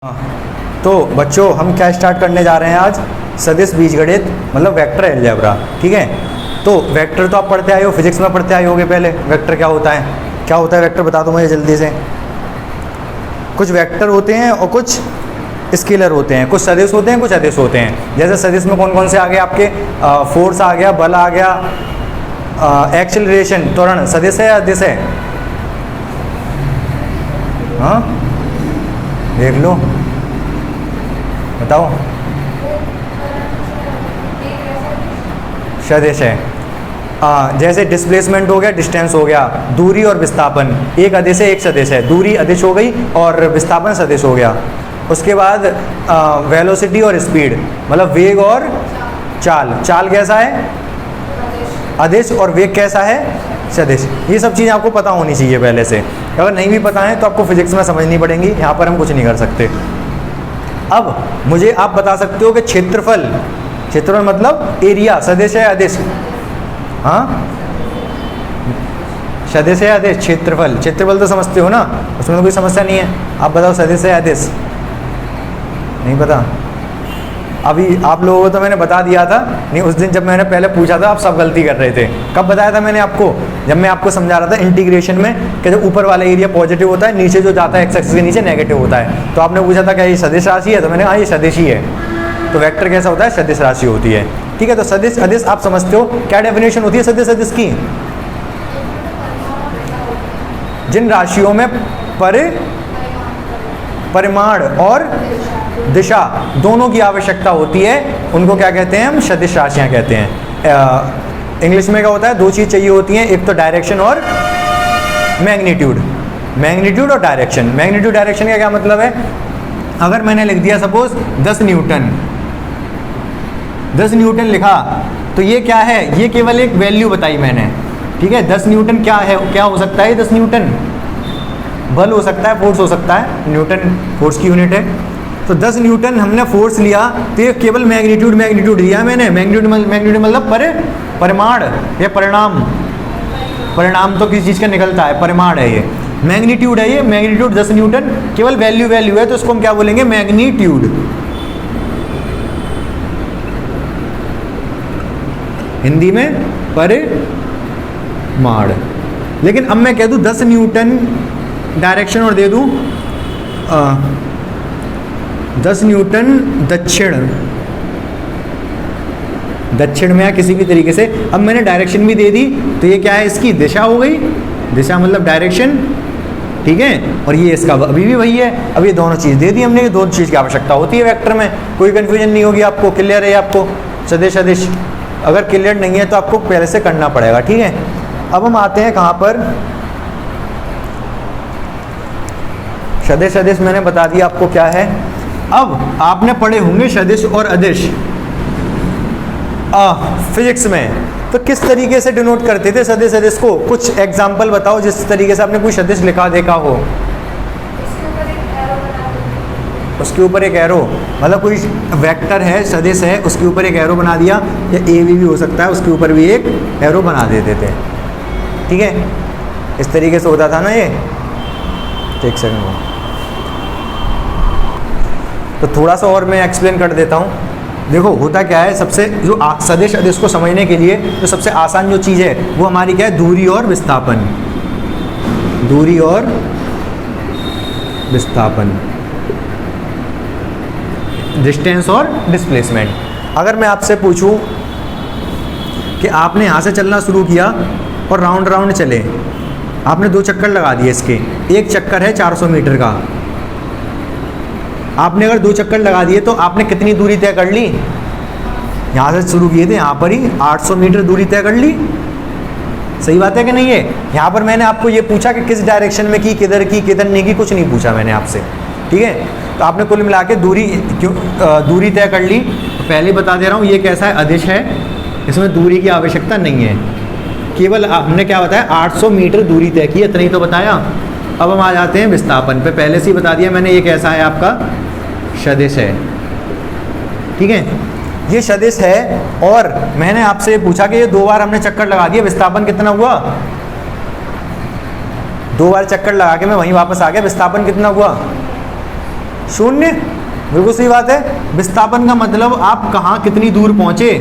हाँ, तो बच्चों हम क्या स्टार्ट करने जा रहे हैं आज, सदिश बीजगणित मतलब वेक्टर अलजेब्रा। ठीक है, तो वेक्टर तो आप पढ़ते आए हो, फिजिक्स में पढ़ते आए होगे पहले। वेक्टर क्या होता है वेक्टर बता दो मुझे जल्दी से। कुछ वेक्टर होते हैं और कुछ स्केलर होते हैं, कुछ सदिश होते हैं, कुछ अदिश होते हैं। जैसे सदिश में कौन कौन से आ गए आपके, फोर्स आ गया, बल आ गया, एक्सेलरेशन त्वरण सदिश है या अदिश है? हाँ देख लो, बताओ। सदिश है। जैसे डिस्प्लेसमेंट हो गया, डिस्टेंस हो गया, दूरी और विस्थापन, एक अदिश है एक सदिश है। दूरी अदिश हो गई और विस्थापन सदिश हो गया। उसके बाद वेलोसिटी और स्पीड मतलब वेग और चाल। चाल कैसा है? अदिश। और वेग कैसा है? सदिश। ये सब चीज़ें आपको पता होनी चाहिए पहले से। अगर नहीं भी पता है तो आपको फिजिक्स में समझनी पड़ेंगी, यहाँ पर हम कुछ नहीं कर सकते। अब मुझे आप बता सकते हो कि क्षेत्रफल मतलब एरिया सदिश है अदिश? हाँ, सदिश है अदिश? क्षेत्रफल तो समझते हो ना, उसमें तो कोई समस्या नहीं है। आप बताओ सदिश है अदिश? नहीं पता? अभी आप लोगों को तो मैंने बता दिया था। नहीं, उस दिन जब मैंने पहले पूछा था आप सब गलती कर रहे थे। कब बताया था मैंने आपको? जब मैं आपको समझा रहा था इंटीग्रेशन में कि जो ऊपर वाला एरिया पॉजिटिव होता है, नीचे जो जाता है एक्स एक्सिस के नीचे नेगेटिव होता है। तो आपने पूछा था क्या ये सदिश राशि है? तो मैंने कहा ये सदिश ही है। तो वेक्टर कैसा होता है? सदिश राशि होती है। ठीक है, तो सदिश अदिश आप समझते हो। क्या डेफिनेशन होती है सदिश अदिश की? जिन राशियों में परिमाण और दिशा दोनों की आवश्यकता होती है उनको क्या कहते हैं? हम सदिश राशियां कहते हैं। इंग्लिश में क्या होता है? दो चीज़ चाहिए होती हैं, एक तो डायरेक्शन और मैग्नीट्यूड और डायरेक्शन। मैग्नीट्यूड डायरेक्शन का क्या मतलब है? अगर मैंने लिख दिया सपोज 10 न्यूटन लिखा, तो ये क्या है? ये केवल एक वैल्यू बताई मैंने। ठीक है, 10 न्यूटन क्या है? क्या हो सकता है? 10 न्यूटन बल हो सकता है, फोर्स हो सकता है। न्यूटन फोर्स की यूनिट है। तो 10 न्यूटन हमने फोर्स लिया, तो ये केवल मैग्नीट्यूड दिया मैंने। मैग्नीट्यूड मतलब परिमाण या परिणाम तो किसी चीज़ का निकलता है, परिमाण है ये, मैग्नीट्यूड है ये। मैग्नीट्यूड 10 न्यूटन केवल वैल्यू है, तो इसको हम क्या बोलेंगे? मैग्नीट्यूड। हिंदी में परिमाण। लेकिन अब मैं कह दूं 10 न्यूटन डायरेक्शन और दे दूं 10 न्यूटन दक्षिण में या किसी भी तरीके से। अब मैंने डायरेक्शन भी दे दी, तो ये क्या है? इसकी दिशा हो गई। दिशा मतलब डायरेक्शन। ठीक है, और ये इसका अभी भी वही है। अब ये दोनों चीज़ दे दी हमने, ये दोनों चीज़ की आवश्यकता होती है वेक्टर में। कोई कन्फ्यूजन नहीं होगी आपको, क्लियर है आपको? सदिश अदिश अगर क्लियर नहीं है तो आपको पहले से करना पड़ेगा। ठीक है, अब हम आते हैं कहाँ पर? सदिश अदिश मैंने बता दिया आपको क्या है। अब आपने पढ़े होंगे सदिश और अदिश फिजिक्स में, तो किस तरीके से डिनोट करते थे सदिश अदिश को? कुछ एग्जाम्पल बताओ जिस तरीके से आपने कोई सदिश लिखा देखा हो। उसके ऊपर एक एरो, मतलब कोई वेक्टर है सदिश है, उसके ऊपर एक एरो बना दिया, या ए भी हो सकता है, उसके ऊपर भी एक एरो बना देते थे। ठीक है, इस तरीके से होता था ना ये। एक सेकंड, तो थोड़ा सा और मैं एक्सप्लेन कर देता हूँ। देखो होता क्या है, सबसे जो सदिश अदिश को समझने के लिए जो सबसे आसान जो चीज़ है वो हमारी क्या है? दूरी और विस्थापन। दूरी और विस्थापन, डिस्टेंस और डिस्प्लेसमेंट। अगर मैं आपसे पूछूं कि आपने यहाँ से चलना शुरू किया और राउंड चले, आपने 2 चक्कर लगा दिए इसके। एक चक्कर है 400 मीटर का। आपने अगर 2 चक्कर लगा दिए तो आपने कितनी दूरी तय कर ली? यहाँ से शुरू किए थे, यहाँ पर ही 800 मीटर दूरी तय कर ली। सही बात है कि नहीं है? यहाँ पर मैंने आपको ये पूछा कि किस डायरेक्शन में की, किधर नहीं की, कुछ नहीं पूछा मैंने आपसे। ठीक है, तो आपने कुल मिला के दूरी तय कर ली। पहले बता दे रहा हूँ ये कैसा है? अदिश है, इसमें दूरी की आवश्यकता नहीं है। केवल हमने क्या बताया? 800 मीटर दूरी तय की, इतना ही तो बताया। अब हम आ जाते हैं विस्थापन पे। पहले से ही बता दिया मैंने, ये कैसा है? आपका सदिश है। ठीक है, ये सदिश है। और मैंने आपसे पूछा कि ये 2 बार हमने चक्कर लगा दिया, विस्थापन कितना हुआ? 2 बार चक्कर लगा के मैं वहीं वापस आ गया, विस्थापन कितना हुआ? शून्य, बिल्कुल सही बात है। विस्थापन का मतलब आप कहाँ कितनी दूर पहुँचे,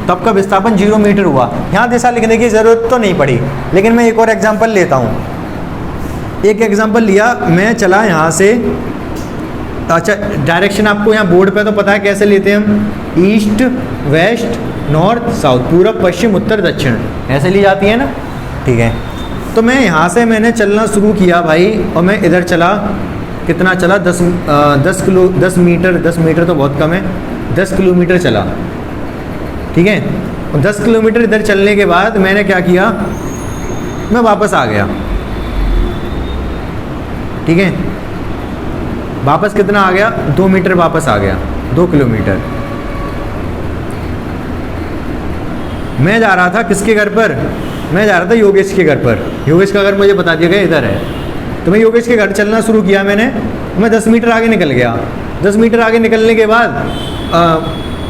तब का विस्थापन 0 मीटर हुआ। यहाँ दिशा लिखने की ज़रूरत तो नहीं पड़ी, लेकिन मैं एक और एग्जाम्पल लेता हूँ। एक एग्जाम्पल लिया, मैं चला यहाँ से, अच्छा डायरेक्शन आपको यहाँ बोर्ड पे तो पता है कैसे लेते हैं हम, ईस्ट वेस्ट नॉर्थ साउथ, पूरब पश्चिम उत्तर दक्षिण, ऐसे ली जाती है ना, ठीक है। तो मैं यहाँ से मैंने चलना शुरू किया भाई, और मैं इधर चला, कितना चला, 10 मीटर तो बहुत कम है, 10 किलोमीटर चला, ठीक है। और 10 किलोमीटर इधर चलने के बाद मैंने क्या किया, मैं वापस आ गया, ठीक है। वापस कितना आ गया, 2 मीटर वापस आ गया, 2 किलोमीटर। मैं जा रहा था किसके घर पर, मैं जा रहा था योगेश के घर पर। योगेश का घर मुझे बता दिया गया इधर है, तो मैं योगेश के घर चलना शुरू किया मैंने। मैं 10 मीटर आगे निकल गया। 10 मीटर आगे निकलने के बाद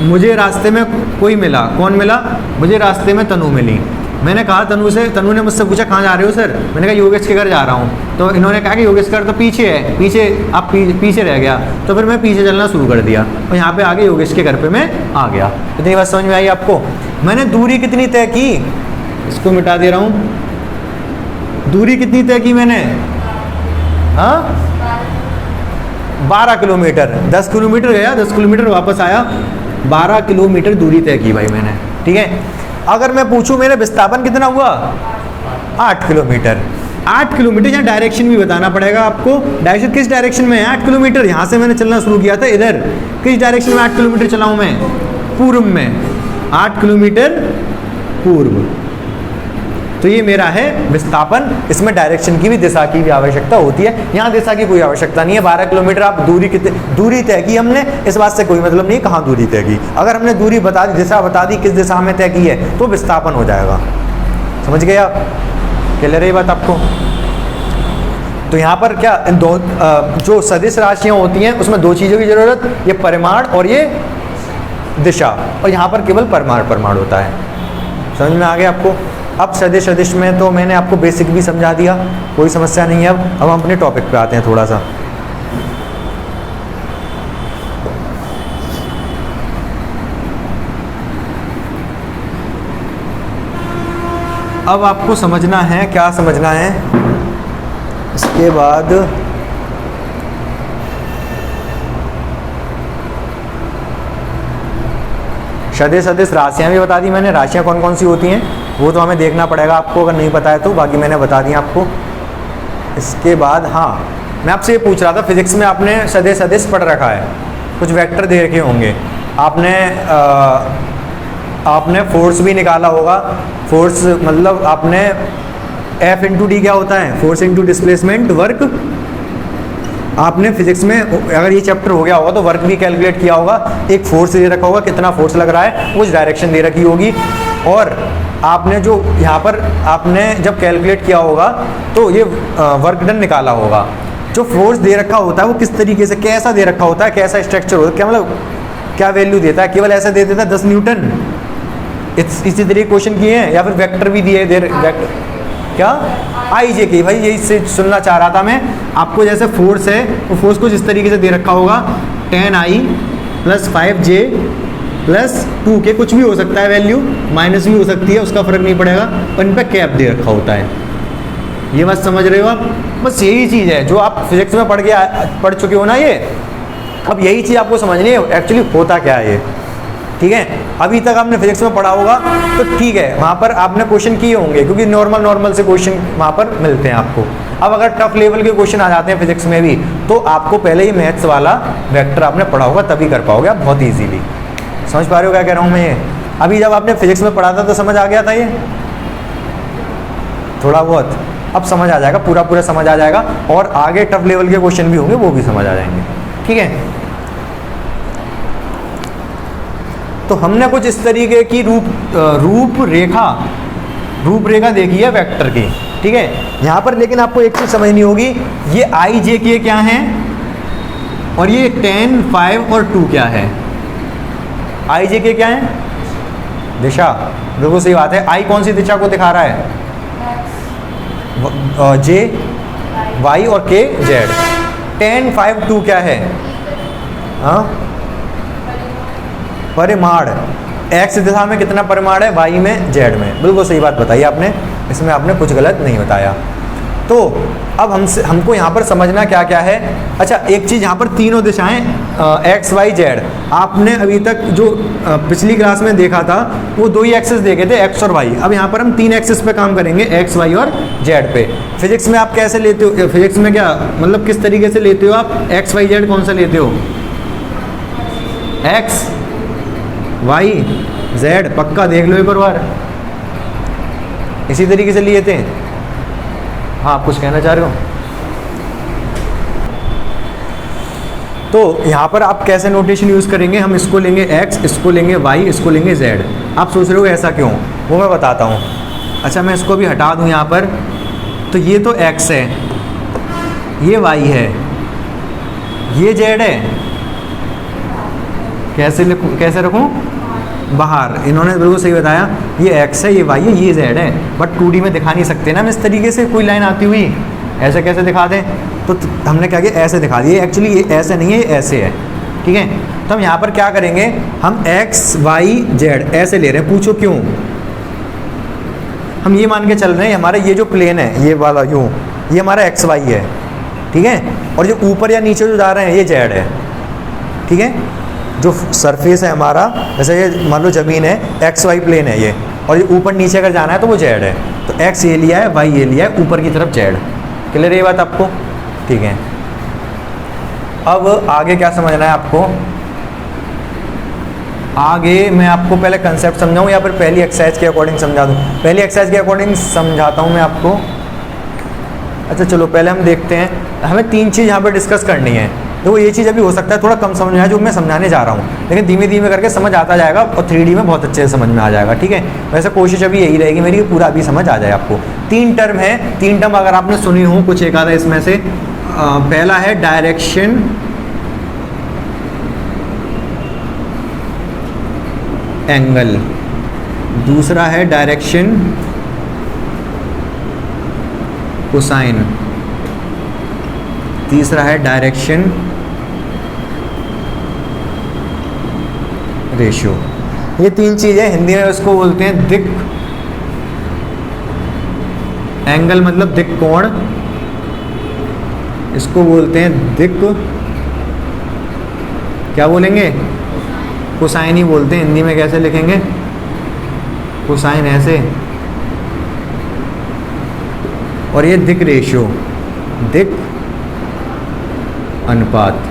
मुझे रास्ते में कोई मिला। कौन मिला मुझे रास्ते में? तनु मिली। मैंने कहा तनु से, तनु ने मुझसे पूछा कहाँ जा रहे हो सर? मैंने कहा योगेश के घर जा रहा हूँ। तो इन्होंने कहा कि योगेश के घर तो पीछे है, पीछे आप पीछे रह गया। तो फिर मैं पीछे चलना शुरू कर दिया और यहाँ पे आगे योगेश के घर पे मैं आ गया। इतनी बात समझ में आई आपको? मैंने दूरी कितनी तय की, इसको मिटा दे रहा हूँ। दूरी कितनी तय की मैंने? हाँ 12 किलोमीटर। 10 किलोमीटर गया, 10 किलोमीटर वापस आया, 12 किलोमीटर दूरी तय की भाई मैंने, ठीक है। अगर मैं पूछूं मेरा विस्थापन कितना हुआ, 8 किलोमीटर। 8 किलोमीटर, यहाँ डायरेक्शन भी बताना पड़ेगा आपको। डायरेक्शन किस डायरेक्शन में है? 8 किलोमीटर। यहाँ से मैंने चलना शुरू किया था इधर, किस डायरेक्शन में 8 किलोमीटर चला हूँ मैं? पूर्व में, 8 किलोमीटर पूर्व। तो ये मेरा है विस्थापन। इसमें डायरेक्शन की भी, दिशा की भी आवश्यकता होती है। यहाँ दिशा की कोई आवश्यकता नहीं है। 12 किलोमीटर आप दूरी तय की हमने, इस बात से कोई मतलब नहीं कहाँ दूरी तय की। अगर हमने दूरी बता दी, दिशा बता दी किस दिशा में तय की है, तो विस्थापन हो जाएगा। समझ गए आप? क्लियर है ये बात आपको? तो यहाँ पर क्या दो जो सदिश राशियाँ होती हैं उसमें दो चीज़ों की जरूरत, ये परिमाण और ये दिशा। और यहाँ पर केवल परिमाण होता है। समझ में आ गया आपको? अब सदिश में तो मैंने आपको बेसिक भी समझा दिया, कोई समस्या नहीं है। अब हम अपने टॉपिक पे आते हैं थोड़ा सा। अब आपको समझना है, क्या समझना है इसके बाद? सदिश राशियाँ भी बता दी मैंने। राशियाँ कौन कौन सी होती हैं वो तो हमें देखना पड़ेगा आपको, अगर नहीं पता है तो। बाकी मैंने बता दिया आपको। इसके बाद हाँ, मैं आपसे ये पूछ रहा था, फिजिक्स में आपने सदिश पढ़ रखा है, कुछ वेक्टर दे रखे होंगे आपने फोर्स भी निकाला होगा। फोर्स मतलब आपने F इंटू डी क्या होता है? Force into displacement work. आपने फिजिक्स में अगर ये चैप्टर हो गया होगा तो वर्क भी कैलकुलेट किया होगा। एक फोर्स दे रखा होगा, कितना फोर्स लग रहा है, कुछ डायरेक्शन दे रखी होगी, और आपने जो यहाँ पर आपने जब कैलकुलेट किया होगा तो ये वर्क डन निकाला होगा। जो फोर्स दे रखा होता है वो किस तरीके से, कैसा दे रखा होता है, कैसा स्ट्रक्चर होता है, क्या मतलब क्या वैल्यू देता है? केवल ऐसा दे देता है 10 न्यूटन। इसी तरीके क्वेश्चन किए हैं, या फिर वेक्टर भी दिए वेक्टर क्या आई जे की। भाई यही से सुनना चाह रहा था मैं आपको। जैसे फोर्स है, वो फोर्स कुछ इस तरीके से दे रखा होगा, 10I + 5J + 2K, कुछ भी हो सकता है वैल्यू, माइनस भी हो सकती है, उसका फर्क नहीं पड़ेगा। और इन पर कैप दे रखा होता है। ये बात समझ रहे हो आप? बस यही चीज़ है जो आप फिजिक्स में पढ़ चुके हो ना ये। अब यही चीज़ आपको समझनी है एक्चुअली होता क्या है ये, ठीक है। अभी तक आपने फिजिक्स में पढ़ा होगा तो ठीक है, वहाँ पर आपने क्वेश्चन किए होंगे, क्योंकि नॉर्मल से क्वेश्चन वहाँ पर मिलते हैं आपको। अब अगर टफ लेवल के क्वेश्चन आ जाते हैं फिजिक्स में भी, तो आपको पहले ही मैथ्स वाला वेक्टर आपने पढ़ा होगा, तभी कर पाओगे आप बहुत ईजीली। समझ पा रहे हो क्या कह रहा हूँ मैं? ये अभी जब आपने फिजिक्स में पढ़ा था तो समझ आ गया था ये थोड़ा बहुत, अब समझ आ जाएगा, पूरा समझ आ जाएगा। और आगे टफ लेवल के क्वेश्चन भी होंगे, वो भी समझ आ जाएंगे, ठीक है। तो हमने कुछ इस तरीके की रूपरेखा देखी है वेक्टर की, ठीक है। यहाँ पर लेकिन आपको एक चीज़ समझनी होगी, ये I J K क्या है और ये 10, 5 और 2 क्या है? I J K क्या है? दिशा, बिल्कुल सही बात है। I कौन सी दिशा को दिखा रहा है? J Y और K Z। tan 5 2 क्या है? हाँ, परिमाण। x दिशा में कितना परिमाण है? y में, z में। बिल्कुल सही बात बताई आपने, इसमें आपने कुछ गलत नहीं बताया। तो अब हमको यहाँ पर समझना क्या क्या है। अच्छा, एक चीज़ यहाँ पर तीनों दिशाएं x y z, आपने अभी तक जो पिछली क्लास में देखा था वो दो ही एक्सेस देखे थे, x और y। अब यहाँ पर हम तीन एक्सेस पे काम करेंगे, x y और z पे। फिजिक्स में आप कैसे लेते हो? फिजिक्स में क्या मतलब किस तरीके से लेते हो आप? x y z कौन सा लेते हो? x y z, पक्का देख लो एक बार, इसी तरीके से लिए थे। हाँ, आप कुछ कहना चाह रहे हो? तो यहाँ पर आप कैसे नोटेशन यूज़ करेंगे? हम इसको लेंगे x, इसको लेंगे y, इसको लेंगे z। आप सोच रहे हो ऐसा क्यों, वो मैं बताता हूँ। अच्छा, मैं इसको भी हटा दूँ यहाँ पर। तो ये तो x है, ये y है, ये z है। कैसे रखूँ? बाहर। इन्होंने बिल्कुल सही बताया, ये x है, ये y है, ये z है। बट 2D में दिखा नहीं सकते ना हम इस तरीके से कोई लाइन आती हुई, ऐसे कैसे दिखा दें? तो हमने क्या किया, ऐसे दिखा दिए। एक्चुअली ये ऐसे नहीं है, ये ऐसे है, ठीक है। तो हम यहाँ पर क्या करेंगे, हम x y z ऐसे ले रहे हैं। पूछो क्यों? हम ये मान के चल रहे हैं हमारा ये जो प्लेन है, ये वाला यूँ, ये हमारा x y है, ठीक है। और जो ऊपर या नीचे जो जा रहे हैं ये z है, ठीक है। जो सरफेस है हमारा, जैसे ये मान लो ज़मीन है, एक्स वाई प्लेन है ये, और ये ऊपर नीचे अगर जाना है तो वो जेड है। तो एक्स ये लिया है, वाई ये लिया है, ऊपर की तरफ जेड। क्लियर है ये बात आपको? ठीक है। अब आगे क्या समझना है आपको? आगे मैं आपको पहले कंसेप्ट समझाऊँ या फिर पहली एक्सरसाइज के अकॉर्डिंग समझा दूँ? पहली एक्सरसाइज के अकॉर्डिंग समझाता हूँ मैं आपको। अच्छा चलो, पहले हम देखते हैं, हमें तीन चीज़ यहाँ पर डिस्कस करनी है। तो ये चीज़ अभी हो सकता है थोड़ा कम समझ में आए जो मैं समझाने जा रहा हूँ, लेकिन धीमे धीमे करके समझ आता जाएगा और 3D में बहुत अच्छे से समझ में आ जाएगा, ठीक है। वैसे कोशिश अभी यही रहेगी मेरी, पूरा अभी समझ आ जाए आपको। तीन टर्म है, तीन टर्म अगर आपने सुनी हो कुछ एक आधा इसमें से। पहला है डायरेक्शन, एंगल। दूसरा है डायरेक्शन, कोसाइन। तीसरा है डायरेक्शन, रेशियो। ये तीन चीज़ें हिंदी में उसको बोलते हैं दिक्। एंगल मतलब दिक् कोण, इसको बोलते हैं दिक्, क्या बोलेंगे? कोसाइन ही बोलते हैं हिंदी में। कैसे लिखेंगे? कोसाइन ऐसे। और ये दिक् रेशियो, दिक् अनुपात।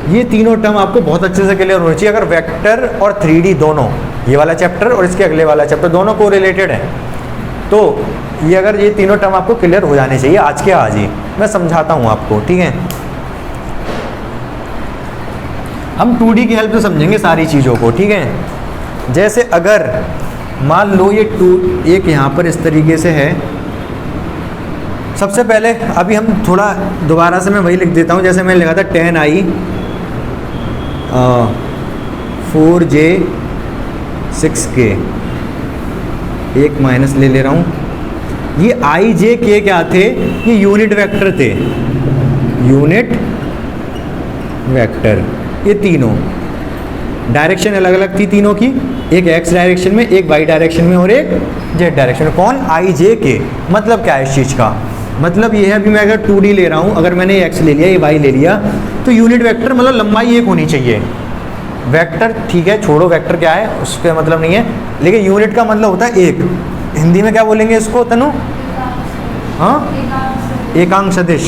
ये तीनों टर्म आपको बहुत अच्छे से क्लियर होनी चाहिए। अगर वेक्टर और 3D दोनों, ये वाला चैप्टर और इसके अगले वाला चैप्टर दोनों को रिलेटेड है, तो ये अगर ये तीनों टर्म आपको क्लियर हो जाने चाहिए आज के आज ही। मैं समझाता हूँ आपको, ठीक है। हम 2D की हेल्प से समझेंगे सारी चीज़ों को, ठीक है। जैसे अगर मान लो ये एक यहाँ पर इस तरीके से है। सबसे पहले अभी हम थोड़ा दोबारा से मैं वही लिख देता हूँ जैसे मैंने लिखा था, tan i 4j 6k, एक माइनस ले रहा हूँ। ये i j k क्या थे? ये यूनिट वेक्टर थे, यूनिट वेक्टर। ये तीनों डायरेक्शन अलग अलग थी तीनों की, एक x डायरेक्शन में, एक y डायरेक्शन में और एक z डायरेक्शन में। कौन? i j k। मतलब क्या है इस चीज़ का? मतलब ये है, अभी मैं अगर 2D ले रहा हूँ, अगर मैंने x ले लिया, ये y ले लिया, तो यूनिट वेक्टर मतलब लंबाई एक होनी चाहिए। वेक्टर ठीक है, छोड़ो वेक्टर क्या है उसका मतलब नहीं है, लेकिन यूनिट का मतलब होता है एक। हिंदी में क्या बोलेंगे इसको तनु? हाँ, एकांक सदिश।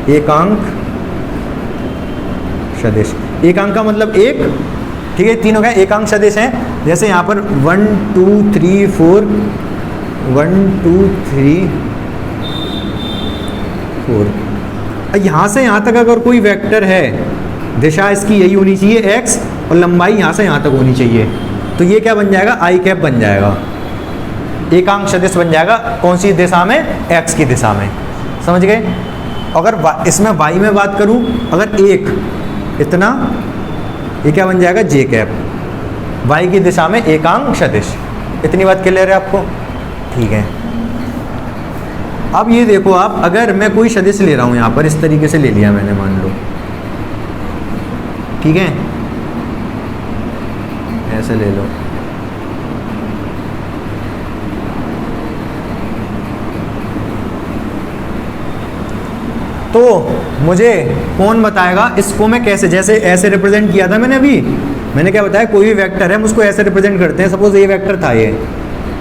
एकांक सदिश, एकांक का मतलब एक, ठीक है। तीनों क्या एकांक सदिश हैं। जैसे यहाँ पर 1 2 3 4, 1 2 3 4, यहाँ से यहाँ तक अगर कोई वेक्टर है, दिशा इसकी यही होनी चाहिए x, और लंबाई यहाँ से यहाँ तक होनी चाहिए, तो ये क्या बन जाएगा? आई कैप बन जाएगा, एकांक सदिश बन जाएगा। कौन सी दिशा में? x की दिशा में। समझ गए? अगर इसमें y में बात करूँ, अगर एक इतना, ये क्या बन जाएगा? जे कैप, y की दिशा में एकांक सदिश। इतनी बात क्लियर है आपको? ठीक है। अब ये देखो आप, अगर मैं कोई सदिश ले रहा हूँ यहाँ पर, इस तरीके से ले लिया मैंने, मान लो, ठीक है, ऐसे ले लो, तो मुझे कौन बताएगा इसको मैं कैसे, जैसे ऐसे रिप्रेजेंट किया था मैंने अभी, मैंने क्या बताया, कोई भी वेक्टर है हम उसको ऐसे रिप्रेजेंट करते हैं। सपोज ये वेक्टर था ये,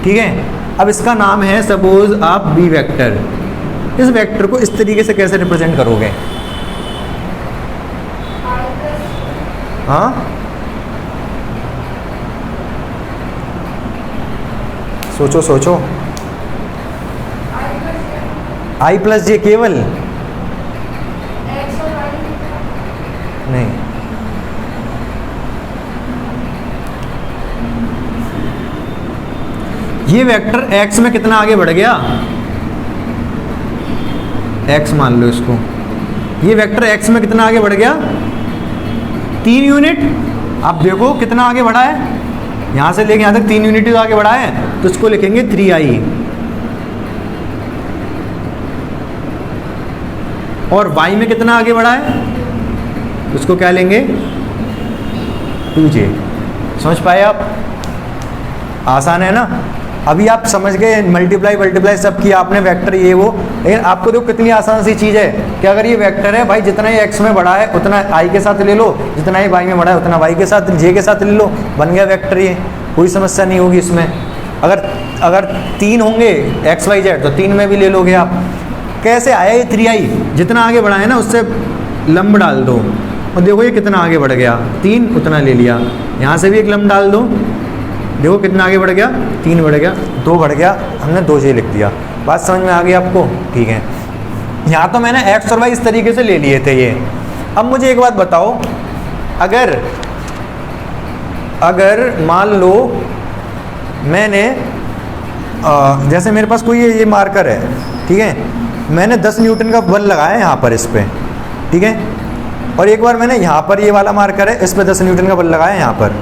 ठीक है, अब इसका नाम है सपोज आप बी वेक्टर। इस वेक्टर को इस तरीके से कैसे रिप्रेजेंट करोगे? हाँ, सोचो सोचो। आई प्लस जे केवल नहीं, ये वेक्टर x में कितना आगे बढ़ गया, x मान लो इसको, ये वेक्टर x में कितना आगे बढ़ गया, 3 यूनिट। आप देखो कितना आगे बढ़ा है, यहां से लेके यहां तक 3 यूनिट आगे बढ़ा है, तो इसको लिखेंगे 3i। और y में कितना आगे बढ़ा है, उसको क्या लेंगे, 2j। समझ पाए आप? आसान है ना? अभी आप समझ गए, मल्टीप्लाई सब किया आपने, वेक्टर ये वो, लेकिन आपको देखो कितनी आसान सी चीज़ है कि अगर ये वेक्टर है भाई, जितना ये x में बढ़ा है उतना i के साथ ले लो, जितना ये y में बढ़ा है उतना y के साथ, j के साथ ले लो, बन गया वेक्टर। ये कोई समस्या नहीं होगी इसमें। अगर 3 होंगे x y z तो 3 में भी ले लोगे आप। कैसे आया ये 3i? जितना आगे बढ़ा है ना उससे लंब डाल दो, और देखो ये कितना आगे बढ़ गया, 3 उतना ले लिया, यहाँ से भी एक लंब डाल दो, देखो कितना आगे बढ़ गया, 3 बढ़ गया, 2 बढ़ गया, हमने 2j लिख दिया। बात समझ में आ गई आपको? ठीक है, यहाँ तो मैंने x और y इस तरीके से ले लिए थे ये। अब मुझे एक बात बताओ, अगर मान लो मैंने जैसे मेरे पास कोई ये मार्कर है, ठीक है, मैंने 10 न्यूटन का बल लगाया है यहाँ पर इस पर, ठीक है, और एक बार मैंने यहाँ पर ये वाला मार्कर है, इस पर 10 न्यूटन का बल लगाया है यहाँ पर,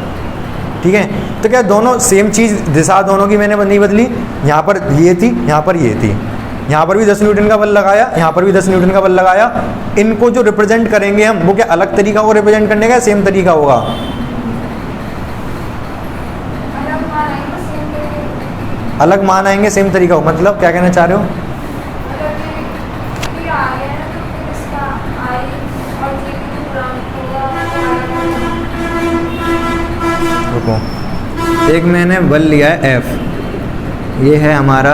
ठीक है, तो क्या दोनों सेम चीज़, दिशा दोनों की मैंने नहीं बदली, यहाँ पर ये थी, यहाँ पर ये थी, यहाँ पर भी 10 न्यूटन का बल लगाया, यहाँ पर भी 10 न्यूटन का बल लगाया। इनको जो रिप्रेजेंट करेंगे हम, वो क्या अलग तरीका होगा रिप्रेजेंट करने का, सेम तरीका होगा? अलग मान आएंगे, सेम तरीका हो, मतलब क्या कहना चाह रहे हो? एक मैंने बल लिया है F, ये है हमारा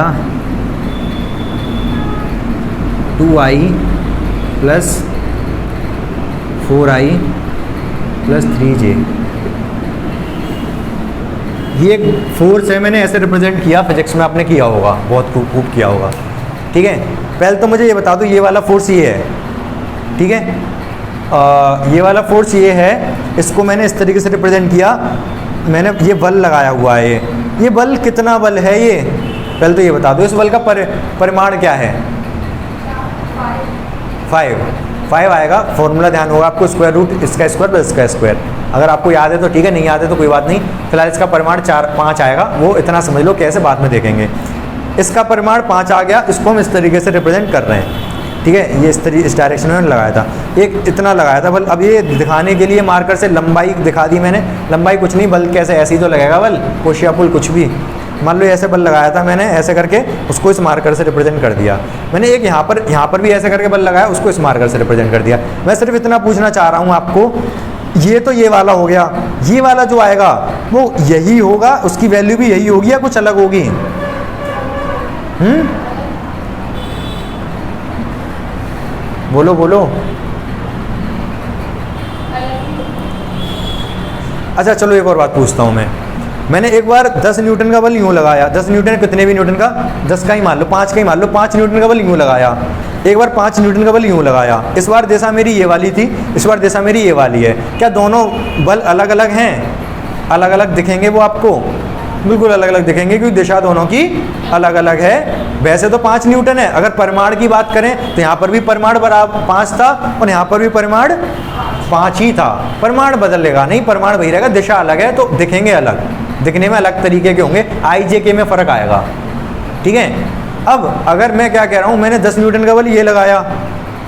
2i plus 4i plus 3j। ये एक फोर्स है, मैंने ऐसे रिप्रेजेंट किया, फिजिक्स में आपने किया होगा, बहुत खूब किया होगा, ठीक है। पहले तो मुझे ये बता दो, ये वाला फोर्स ये है, ठीक है, ये वाला फोर्स ये है, इसको मैंने इस तरीके से रिप्रेजेंट किया, मैंने ये बल लगाया हुआ है, ये बल कितना बल है ये, पहले तो ये बता दो, इस बल का परिमाण क्या है? 5 आएगा, फॉर्मूला ध्यान होगा आपको, स्क्वायर रूट इसका स्क्वायर प्लस इसका स्क्वायर। अगर आपको याद है तो ठीक है, नहीं याद है तो कोई बात नहीं, फिलहाल इसका परिमाण 5 आएगा, वो इतना समझ लो, कैसे बाद में देखेंगे। इसका परिमाण 5 आ गया, इसको हम इस तरीके से रिप्रेजेंट कर रहे हैं, ठीक है, ये इस डायरेक्शन में लगाया था, एक इतना लगाया था बल। अब ये दिखाने के लिए मार्कर से लंबाई दिखा दी मैंने, लंबाई कुछ नहीं, बल कैसे, ऐसे ही तो लगेगा बल, कोशिया पुल कुछ भी, मान लो ऐसे बल लगाया था मैंने, ऐसे करके उसको इस मार्कर से रिप्रेजेंट कर दिया। मैंने एक यहाँ पर भी ऐसे करके बल लगाया, उसको इस मार्कर से रिप्रेजेंट कर दिया। मैं सिर्फ इतना पूछना चाह रहा हूँ आपको, ये तो ये वाला हो गया, ये वाला जो आएगा वो यही होगा, उसकी वैल्यू भी यही होगी या कुछ अलग होगी? बोलो बोलो। अच्छा चलो एक और बात पूछता हूँ मैंने एक बार 10 न्यूटन का बल यूँ लगाया, 10 न्यूटन कितने भी न्यूटन का, 10 का ही मान लो, 5 का ही मान लो, 5 न्यूटन का बल यूँ लगाया, एक बार 5 न्यूटन का बल यूँ लगाया, इस बार दिशा मेरी ये वाली थी, इस बार दिशा मेरी ये वाली है, क्या दोनों बल अलग अलग हैं? अलग अलग दिखेंगे वो आपको, बिल्कुल अलग अलग दिखेंगे, क्योंकि दिशा दोनों की अलग अलग है। वैसे तो 5 न्यूटन है, अगर परिमाण की बात करें तो यहाँ पर भी परिमाण बराबर 5 था और यहाँ पर भी परिमाण 5 ही था, परिमाण बदलेगा नहीं, परिमाण वही रहेगा, दिशा अलग है तो दिखेंगे अलग, दिखने में अलग तरीके के होंगे, i j k में फ़र्क आएगा, ठीक है। अब अगर मैं क्या कह रहा हूँ, मैंने 10 न्यूटन का बल ये लगाया,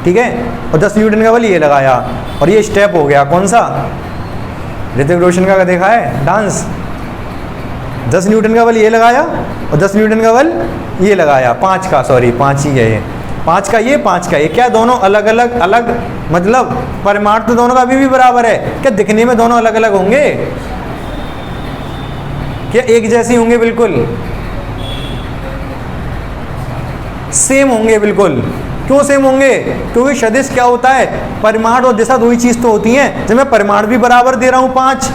ठीक है, और 10 न्यूटन का बल ये लगाया, और ये स्टेप हो गया कौन सा, ऋतिक रोशन का देखा है डांस, 10 न्यूटन का बल ये लगाया और 10 न्यूटन का बल ये लगाया, 5 का, सॉरी 5 ही है ये, 5 का ये 5 का ये, क्या दोनों अलग अलग अलग, मतलब परिमाण तो दोनों का अभी भी बराबर है, क्या दिखने में दोनों अलग अलग होंगे, क्या एक जैसे होंगे, बिल्कुल सेम होंगे, बिल्कुल। क्यों सेम होंगे, क्योंकि सदिश क्या होता है, परिमाण और दिशा दो ही चीज तो होती हैं। जब मैं परिमाण भी बराबर दे रहा हूँ 5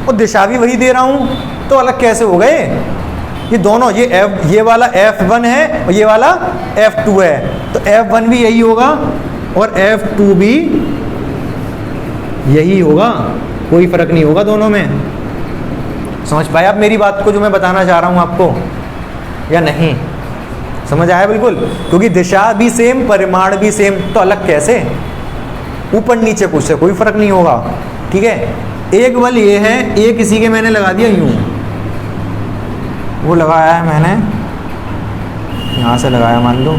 और दिशा भी वही दे रहा हूँ, तो अलग कैसे हो गए ये दोनों, ये वाला F1 है और ये वाला F2 है, तो F1 भी यही होगा और F2 भी यही होगा, कोई फर्क नहीं होगा दोनों में। समझ पाए आप मेरी बात को, जो मैं बताना चाह रहा हूँ आपको, या नहीं समझ आया? बिल्कुल, क्योंकि दिशा भी सेम परिमाण भी सेम, तो अलग कैसे, ऊपर नीचे कुछ से कोई फर्क नहीं होगा, ठीक है। एक बल ये है, एक किसी के मैंने लगा दिया यूं, वो लगाया है मैंने यहाँ से लगाया, मान लो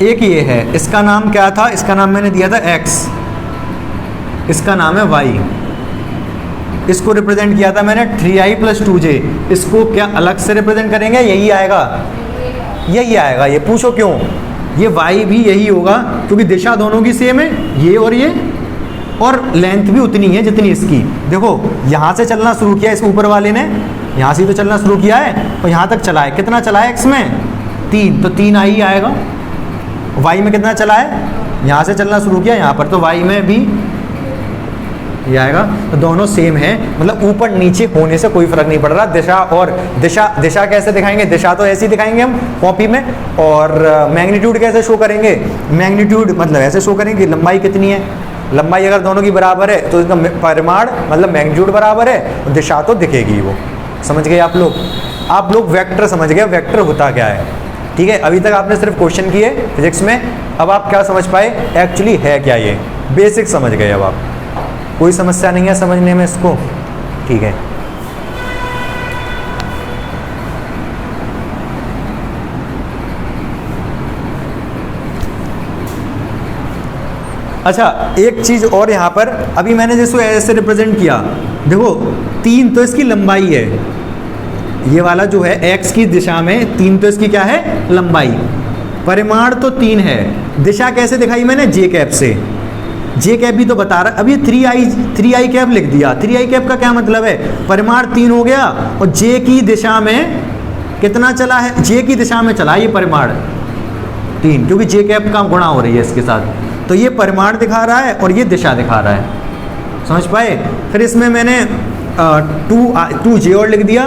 एक ये है, इसका नाम क्या था, इसका नाम मैंने दिया था x, इसका नाम है y, इसको रिप्रेजेंट किया था मैंने 3i + 2j, इसको क्या अलग से रिप्रेजेंट करेंगे, यही आएगा, यही आएगा, ये पूछो क्यों, ये y भी यही होगा, क्योंकि दिशा दोनों की सेम है, ये, और लेंथ भी उतनी है जितनी इसकी। देखो यहाँ से चलना शुरू किया इस ऊपर वाले ने, यहाँ से तो चलना शुरू किया है और यहाँ तक चला है, कितना चला है x में 3, तो 3i आएगा। y में कितना चला है, यहाँ से चलना शुरू किया यहाँ पर, तो y में भी ये आएगा, तो दोनों सेम है, मतलब ऊपर नीचे होने से कोई फर्क नहीं पड़ रहा। दिशा और दिशा कैसे दिखाएंगे, दिशा तो ऐसे ही दिखाएंगे हम कॉपी में, और मैग्नीट्यूड कैसे शो करेंगे, मैग्नीट्यूड मतलब ऐसे शो करेंगे, लंबाई कितनी है, लंबाई अगर दोनों की बराबर है तो इसका परिमाण मतलब मैग्नीट्यूड बराबर है, दिशा तो दिखेगी वो। समझ गए आप लोग वेक्टर समझ गए, वेक्टर होता क्या है, ठीक है। अभी तक आपने सिर्फ क्वेश्चन किए फिजिक्स में, अब आप क्या समझ पाए एक्चुअली है क्या, ये बेसिक समझ गए, अब आप कोई समस्या नहीं है समझने में इसको, ठीक है। अच्छा एक चीज़ और यहाँ पर, अभी मैंने जिसको ऐसे रिप्रेजेंट किया, देखो 3 तो इसकी लंबाई है, ये वाला जो है x की दिशा में 3 तो इसकी क्या है, लंबाई, परिमाण तो 3 है, दिशा कैसे दिखाई मैंने, j कैप से, j कैप भी तो बता रहा, अब ये 3i कैप लिख दिया, 3i कैप का क्या मतलब है, परिमाण 3 हो गया और j की दिशा में कितना चला है, j की दिशा में चला ये परिमाण 3, क्योंकि j कैप का गुणा हो रही है इसके साथ, तो ये परिमाण दिखा रहा है और ये दिशा दिखा रहा है। समझ पाए? फिर इसमें मैंने 2j और लिख दिया।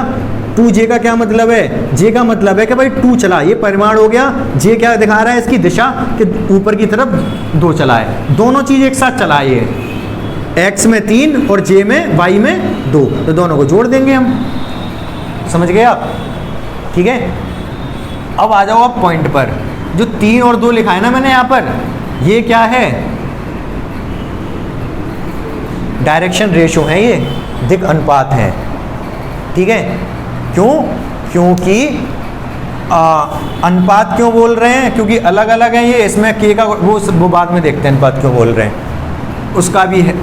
2j का क्या मतलब है, j का मतलब है कि भाई 2 चला, ये परिमाण हो गया, j क्या दिखा रहा है, इसकी दिशा कि ऊपर की तरफ 2 चला है, दोनों चीज़ एक साथ चला है, ये x में 3 और j में y में 2, तो दोनों को जोड़ देंगे हम। समझ गए आप? ठीक है, अब आ जाओ आप पॉइंट पर, जो 3 और 2 लिखा है ना मैंने यहाँ पर, ये क्या है, डायरेक्शन रेशो है, ये दिक् अनुपात है, ठीक है। क्यों? क्योंकि अनुपात क्यों बोल रहे हैं, क्योंकि अलग अलग है ये, इसमें k का वो बाद में देखते हैं अनुपात क्यों बोल रहे हैं, उसका भी है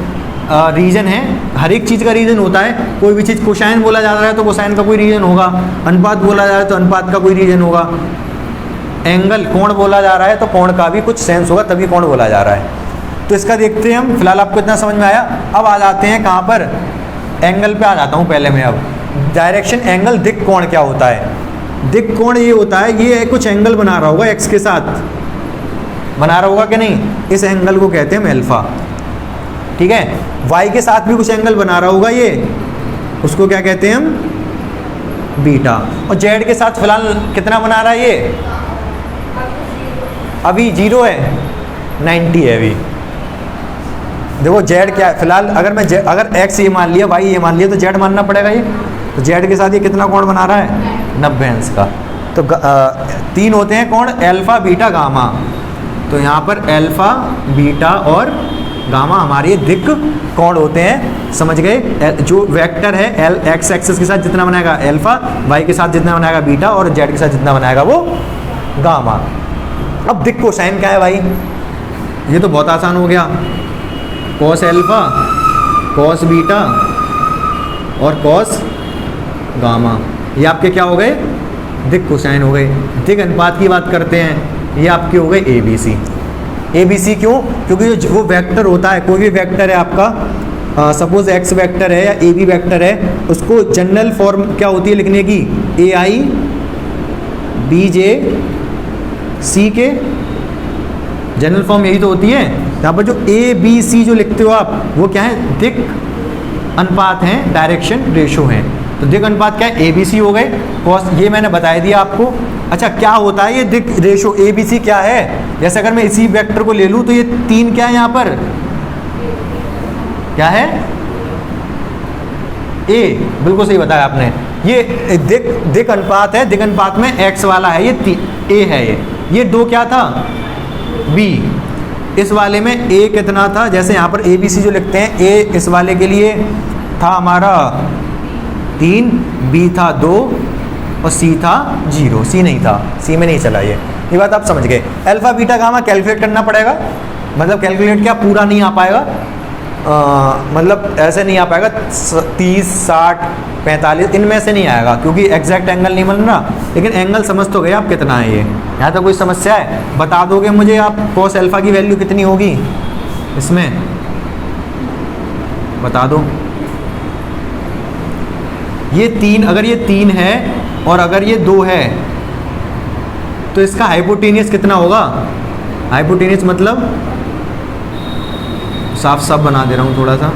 रीज़न है, हर एक चीज़ का रीज़न होता है। कोई भी चीज़ कोसाइन बोला जा रहा है तो कोसाइन का कोई रीज़न होगा, अनुपात बोला जा रहा है तो अनुपात का कोई रीज़न होगा, एंगल कोण बोला जा रहा है तो कोण का भी कुछ सेंस होगा, तभी कोण बोला जा रहा है। तो इसका देखते हैं हम, फिलहाल आपको इतना समझ में आया। अब आ जाते हैं कहाँ पर, एंगल पे आ जाता हूँ पहले मैं। अब डायरेक्शन एंगल दिक् कोण क्या होता है, दिक् कोण ये होता है, ये कुछ एंगल बना रहा होगा एक्स के साथ, बना रहा होगा कि नहीं, इस एंगल को कहते हैं हम एल्फा, ठीक है। वाई के साथ भी कुछ एंगल बना रहा होगा ये, उसको क्या कहते हैं हम, बीटा। और जेड के साथ फिलहाल कितना बना रहा है ये, अभी 0 है, 90 है अभी। देखो जेड क्या है फिलहाल, अगर x ये मान लिया, y ये मान लिया, तो जेड मानना पड़ेगा ये, तो जेड के साथ ये कितना कोण बना रहा है, 90 अंश का। तो 3 होते हैं कोण, अल्फा बीटा गामा, तो यहाँ पर अल्फा बीटा और गामा हमारे दिक् कोण होते हैं, समझ गए। जो वेक्टर है एल एक्स एक्सिस के साथ जितना बनाएगा अल्फा, वाई के साथ जितना बनाएगा बीटा, और जेड के साथ जितना बनाएगा वो गामा। अब दिक् कोसाइन क्या है भाई, ये तो बहुत आसान हो गया, कॉस एल्फा कॉस बीटा और कॉस गामा, ये आपके क्या हो गए, दिक् कोसाइन हो गए। दिक् अनुपात की बात करते हैं, ये आपके हो गए A B C. A B C क्यों, क्योंकि जो वो वेक्टर होता है, कोई भी वेक्टर है आपका, सपोज एक्स वेक्टर है या ए बी वेक्टर है, उसको जनरल फॉर्म क्या होती है लिखने की, ए आई बी जे सी के जनरल फॉर्म यही तो होती है। यहाँ पर जो ए बी सी जो लिखते हो आप, वो क्या है, दिक् अनुपात हैं, डायरेक्शन रेशो हैं। तो दिक् अनुपात क्या है, ए बी सी हो गए। कॉस ये मैंने बता दिया आपको। अच्छा क्या होता है ये दिक् रेशो ए बी सी क्या है, जैसे अगर मैं इसी वेक्टर को ले लूँ तो ये 3 क्या है यहाँ पर, क्या है, ए, बिल्कुल सही बताया आपने। ये दिक् अनुपात है, दिक् अनुपात में एक्स वाला है, ये ए है, ये 2 क्या था, बी। इस वाले में ए कितना था, जैसे यहाँ पर ए बी सी जो लिखते हैं, ए इस वाले के लिए था हमारा 3, बी था 2 और सी था 0, सी नहीं था, सी में नहीं चला ये बात आप समझ गए। अल्फा बीटा गामा कैलकुलेट करना पड़ेगा, मतलब कैलकुलेट क्या पूरा नहीं आ पाएगा, मतलब ऐसे नहीं आ पाएगा 30, 60, 45 इनमें से नहीं आएगा, क्योंकि एग्जैक्ट एंगल नहीं बन रहा, लेकिन एंगल समझ तो गए आप कितना है ये। यहाँ तो कोई समस्या है, बता दोगे मुझे आप कॉस अल्फा की वैल्यू कितनी होगी, इसमें बता दो। ये 3, अगर ये 3 है और अगर ये 2 है तो इसका हाइपोटेनियस कितना होगा, हाइपोटेनियस मतलब साफ साफ बना दे रहा हूँ थोड़ा सा,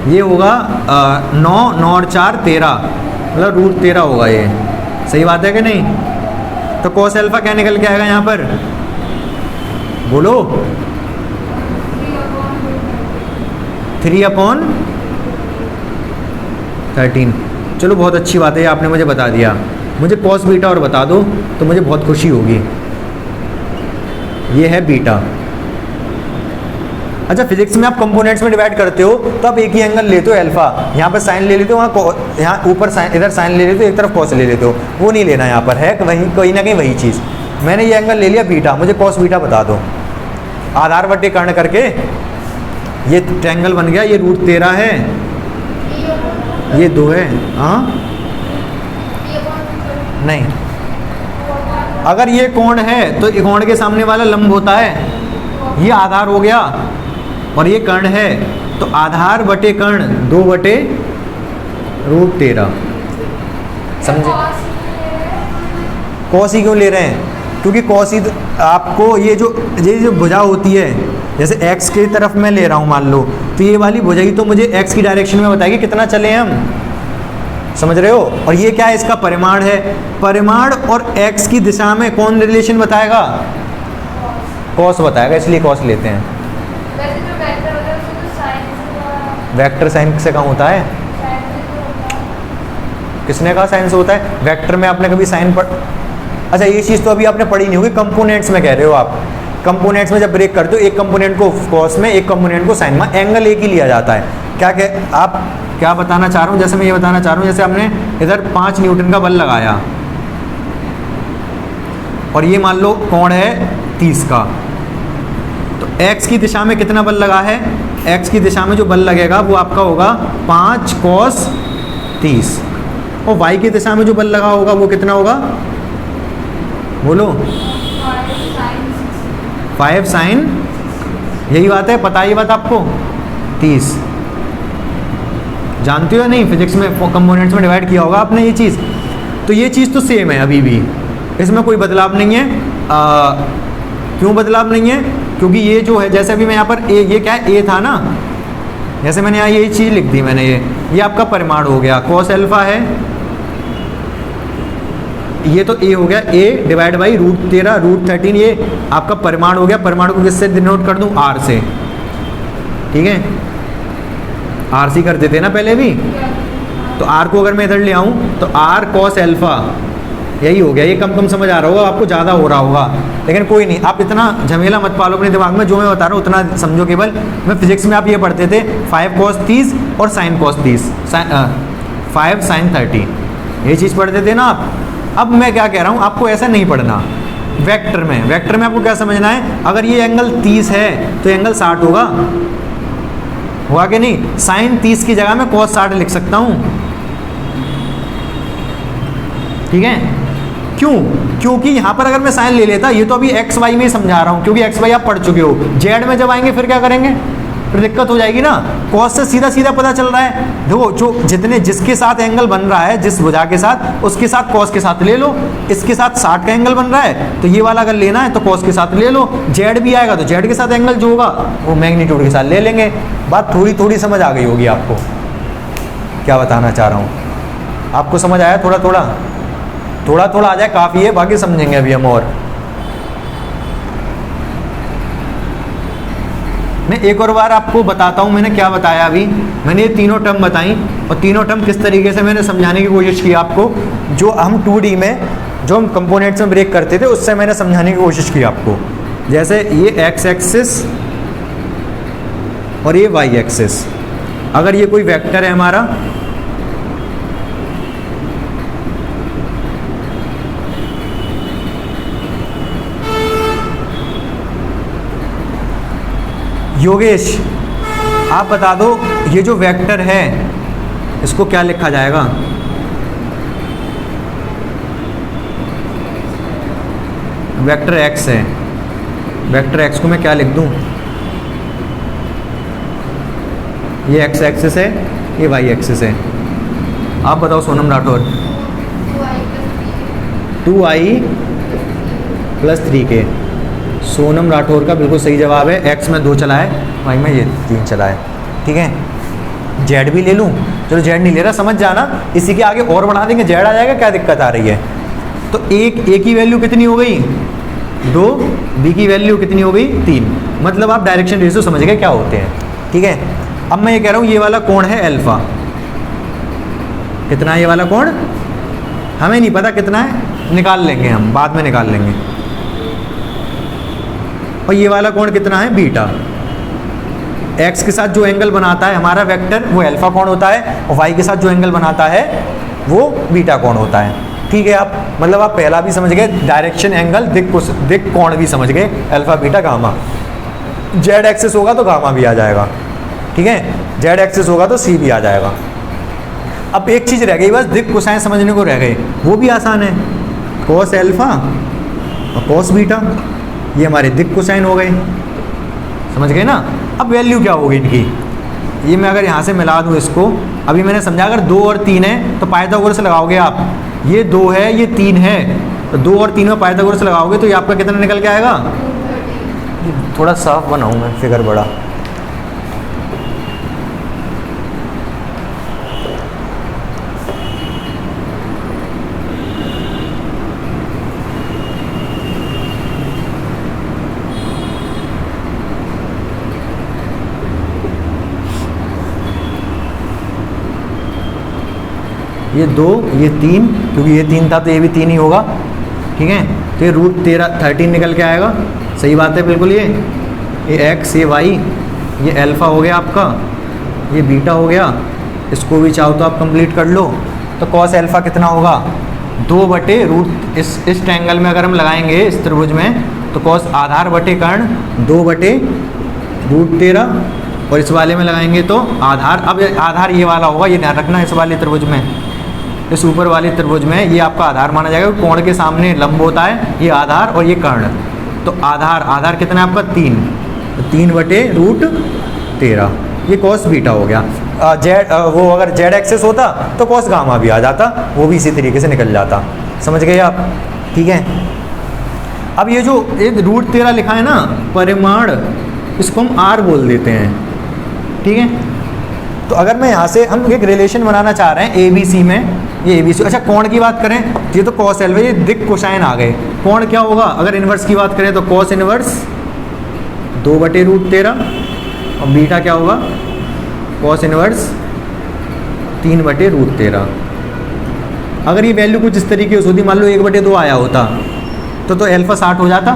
ये होगा 9, 9 और 4 13, मतलब √13 होगा ये, सही बात है कि नहीं। तो कॉस अल्फा क्या निकल के आएगा यहाँ पर, बोलो, 3/13। चलो बहुत अच्छी बात है, आपने मुझे बता दिया। मुझे कॉस बीटा और बता दो तो मुझे बहुत खुशी होगी। ये है बीटा। अच्छा फिजिक्स में आप कंपोनेंट्स में डिवाइड करते हो तो आप एक ही एंगल लेते हो अल्फा, यहाँ पर साइन ले लेते हो, वहाँ यहाँ ऊपर साइन, इधर साइन ले लेते हो, एक तरफ कॉस ले लेते हो, वो नहीं लेना यहाँ पर है, वहीं कहीं ना कहीं वही चीज़। मैंने ये एंगल ले लिया बीटा, मुझे कॉस बीटा बता दो। आधार बटे कर्ण करके ये ट्रायंगल बन गया, ये √13 है, ये 2 है, हाँ नहीं, अगर ये कोण है तो कोण के सामने वाला लंब होता है, ये आधार हो गया, और ये कर्ण है तो आधार बटे कर्ण 2/√13, समझे। कॉस ही क्यों ले रहे हैं, क्योंकि कॉस ही आपको ये जो भुजा होती है, जैसे x की तरफ मैं ले रहा हूँ मान लो, तो ये वाली भुजा ही तो मुझे x की डायरेक्शन में बताएगी कितना चले हम, समझ रहे हो। और ये क्या है, इसका परिमाण है, परिमाण और x की दिशा में कौन रिलेशन बताएगा, कॉस बताएगा, इसलिए कॉस लेते हैं। वैसे जो वेक्टर होता है उसमें तो साइन, वेक्टर साइन से कम होता है, किसने कहा साइन से होता है, वेक्टर में आपने कभी साइन पढ़, अच्छा ये चीज़ तो अभी आपने पढ़ी नहीं होगी, कंपोनेंट्स में कह रहे हो आप। कंपोनेंट्स में जब ब्रेक करते हो, एक कंपोनेंट को कॉस में, एक कंपोनेंट को साइन में, एंगल एक ही लिया जाता है। क्या आप क्या बताना चाह रहा हूँ, जैसे मैं ये बताना चाह रहा हूँ, जैसे हमने इधर 5 न्यूटन का बल लगाया और ये मान लो कोण है 30 का, तो x की दिशा में कितना बल लगा है, x की दिशा में जो बल लगेगा वो आपका होगा 5 cos 30, और y की दिशा में जो बल लगा होगा वो कितना होगा, बोलो 5 sin, यही बात है, पता है ये बात आपको, 30। जानते हो या नहीं, फिजिक्स में कंपोनेंट्स में डिवाइड किया होगा आपने ये चीज़। तो ये चीज़ तो सेम है अभी भी, इसमें कोई बदलाव नहीं है। क्यों बदलाव नहीं है, क्योंकि ये जो है, जैसे अभी मैं यहाँ पर ए, ये क्या है, ए था ना, जैसे मैंने यहाँ यही चीज़ लिख दी मैंने, ये आपका परिमाण हो गया, कॉस अल्फा है, ये तो ए हो गया, ए डिवाइड बाई √13, √13 ये आपका परिमाण हो गया। परिमाण को किससे डिनोट कर दूँ, आर से, ठीक है, आर सी कर देते ना पहले भी। तो आर को अगर मैं इधर ले आऊँ तो आर कॉस अल्फा यही हो गया, ये कम कम समझ आ रहा होगा आपको, ज़्यादा हो रहा होगा, लेकिन कोई नहीं, आप इतना झमेला मत पालो अपने दिमाग में, जो मैं बता रहा हूँ उतना समझो केवल। मैं फिजिक्स में आप ये पढ़ते थे 5 cos 30 और sin cos 30, 5 sin 30, ये चीज़ पढ़ते थे ना आप। अब मैं क्या कह रहा हूँ, आपको ऐसा नहीं पढ़ना। वेक्टर में आपको क्या समझना है, अगर ये एंगल 30 है तो एंगल 60 होगा कि नहीं। sin 30 की जगह मैं cos 60 लिख सकता हूँ, ठीक है। क्यों? क्योंकि यहाँ पर अगर मैं साइन ले लेता, ये तो अभी एक्स वाई में ही समझा रहा हूँ, क्योंकि एक्स वाई आप पढ़ चुके हो। जेड में जब आएंगे फिर क्या करेंगे, फिर दिक्कत हो जाएगी ना। कॉस से सीधा सीधा पता चल रहा है, देखो जो जिसके साथ एंगल बन रहा है, जिस भुजा के साथ, उसके साथ कॉस के साथ ले लो। इसके साथ 60 का एंगल बन रहा है तो ये वाला अगर लेना है तो कॉस के साथ ले लो। जेड भी आएगा तो जेड के साथ एंगल जो होगा वो मैग्नीट्यूड के साथ ले लेंगे। बात थोड़ी थोड़ी समझ आ गई होगी आपको, क्या बताना चाह रहा हूँ। आपको समझ आया? थोड़ा थोड़ा आ जाए काफ़ी है, बाकी समझेंगे अभी हम। और मैं एक और बार आपको बताता हूँ मैंने क्या बताया। अभी मैंने ये तीनों टर्म बताई, और तीनों टर्म किस तरीके से मैंने समझाने की कोशिश की आपको। जो हम 2D में जो हम कंपोनेंट्स में ब्रेक करते थे उससे मैंने समझाने की कोशिश की आपको। जैसे ये एक्स एक्सिस और ये वाई एक्सिस, अगर ये कोई वेक्टर है हमारा, योगेश आप बता दो, ये जो वेक्टर है इसको क्या लिखा जाएगा? वेक्टर एक्स है, वेक्टर एक्स को मैं क्या लिख दूं? ये एक्स एक्सिस है, ये वाई एक्सिस है। आप बताओ सोनम राठौर। 2i + 3k। सोनम राठौर का बिल्कुल सही जवाब है। एक्स में 2 चला है, वाई में ये 3 चला है, ठीक है। जेड भी ले लूँ, चलो जेड नहीं ले रहा, समझ जाना, इसी के आगे और बढ़ा देंगे, जेड आ जाएगा, क्या दिक्कत आ रही है। तो ए की वैल्यू कितनी हो गई? 2, बी की वैल्यू कितनी हो गई? 3। मतलब आप डायरेक्शन रेशियो समझ गए क्या होते हैं, ठीक है। अब मैं ये कह रहा हूँ ये वाला कोण है अल्फा, कितना है ये वाला कोण? हमें नहीं पता कितना है, निकाल लेंगे हम, बाद में निकाल लेंगे। और ये वाला कोण कितना है? बीटा। एक्स के साथ जो एंगल बनाता है हमारा वेक्टर वो अल्फा कोण होता है, और वाई के साथ जो एंगल बनाता है वो बीटा कोण होता है, ठीक है। आप मतलब आप पहला भी समझ गए, डायरेक्शन एंगल दिक कोण भी समझ गए, alpha beta gamma. Z axis होगा तो गामा भी आ जाएगा, ठीक है। जेड एक्सिस होगा तो सी भी आ जाएगा। अब एक चीज़ रह गई बस, दिक कोसाइन समझने को रह गए, वो भी आसान है। कॉस अल्फा और कॉस बीटा, ये हमारे दिक कोसाइन हो गए, समझ गए ना। अब वैल्यू क्या होगी इनकी, ये मैं अगर यहाँ से मिला दूँ इसको, अभी मैंने समझा अगर 2 और 3 है तो पाइथागोरस लगाओगे आप। ये 2 है, ये 3 है, तो 2 और 3 में पाइथागोरस लगाओगे तो ये आपका कितना निकल के आएगा? थोड़ा साफ बनाऊँ मैं फिगर बड़ा। ये 2, ये 3, क्योंकि ये 3 था तो ये भी 3 ही होगा, ठीक है। तो ये √13 निकल के आएगा, सही बात है बिल्कुल। ये एक्स, ये वाई, ये अल्फा हो गया आपका, ये बीटा हो गया। इसको भी चाहो तो आप कंप्लीट कर लो। तो कॉस अल्फा कितना होगा? 2/√, इस ट्रायंगल में अगर हम लगाएंगे इस त्रिभुज में तो कॉस आधार बटे कर्ण 2/√13, और इस वाले में लगाएंगे तो आधार। अब आधार ये वाला होगा, ये ध्यान रखना, इस वाले त्रिभुज में, इस ऊपर वाले त्रिभुज में ये आपका आधार माना जाएगा। कोण के सामने लंब होता है ये आधार, और ये कर्ण। तो आधार कितना है आपका? 3, तो 3/√13, ये कॉस बीटा हो गया। जेड वो अगर जेड एक्सेस होता तो कॉस गामा भी आ जाता, वो भी इसी तरीके से निकल जाता, समझ गए आप, ठीक है। अब ये जो एक √13 लिखा है ना परिमाण, इसको हम r बोल देते हैं, ठीक है। तो अगर मैं यहाँ से हम एक रिलेशन बनाना चाह रहे हैं ABC में, ये ABC। अच्छा कोण की बात करें तो ये तो कॉस अल्फा, ये दिक कोसाइन आ गए। कोण क्या होगा? अगर इन्वर्स की बात करें तो कॉस इन्वर्स 2/√13, और बीटा क्या होगा? Cos inverse 3/√13। अगर ये वैल्यू कुछ इस तरीके से होती, मान लो 1/2 आया होता तो अल्फ़ा 60 हो जाता,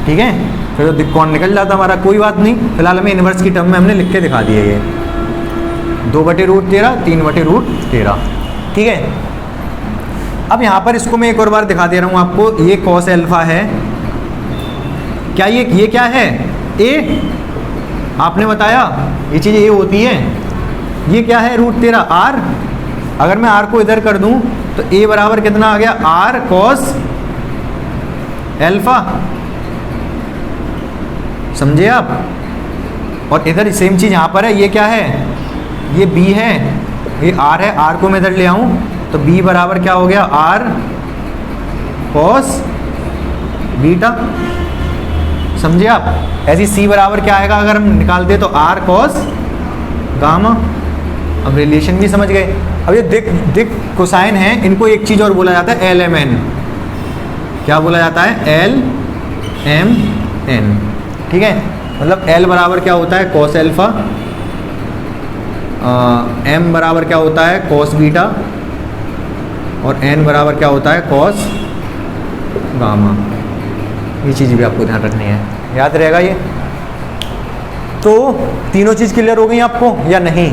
ठीक है, फिर तो कौन निकल जाता हमारा। कोई बात नहीं, फिलहाल हमें इन्वर्स की टर्म में हमने लिख के दिखा दिए ये 2/√13 3/√13, ठीक है। अब यहाँ पर इसको मैं एक और बार दिखा दे रहा हूँ आपको, ये कॉस अल्फ़ा है, क्या ये क्या है, ए, आपने बताया ये चीज़ ए होती है, ये क्या है √13 आर। अगर मैं आर को इधर कर दूं तो ए बराबर कितना आ गया, आर कॉस अल्फा, समझे आप। और इधर सेम चीज़ यहाँ पर है, ये क्या है, ये बी है, ये आर है, आर को मैं इधर ले आऊँ तो बी बराबर क्या हो गया, आर कॉस बीटा, समझे आप। ऐसी सी बराबर क्या आएगा अगर हम निकालते तो आर कॉस गामा। अब रिलेशन भी समझ गए। अब ये दिक कोसाइन है, इनको एक चीज़ और बोला जाता है एल एम एन। क्या बोला जाता है, एल एम एन, ठीक है। मतलब एल बराबर क्या होता है, कॉस एल्फा, एम बराबर क्या होता है, कॉस बीटा, और एन बराबर क्या होता है, कॉस गामा। ये चीज़ भी आपको ध्यान रखनी है, याद रहेगा ये। तो तीनों चीज़ क्लियर हो गई आपको या नहीं।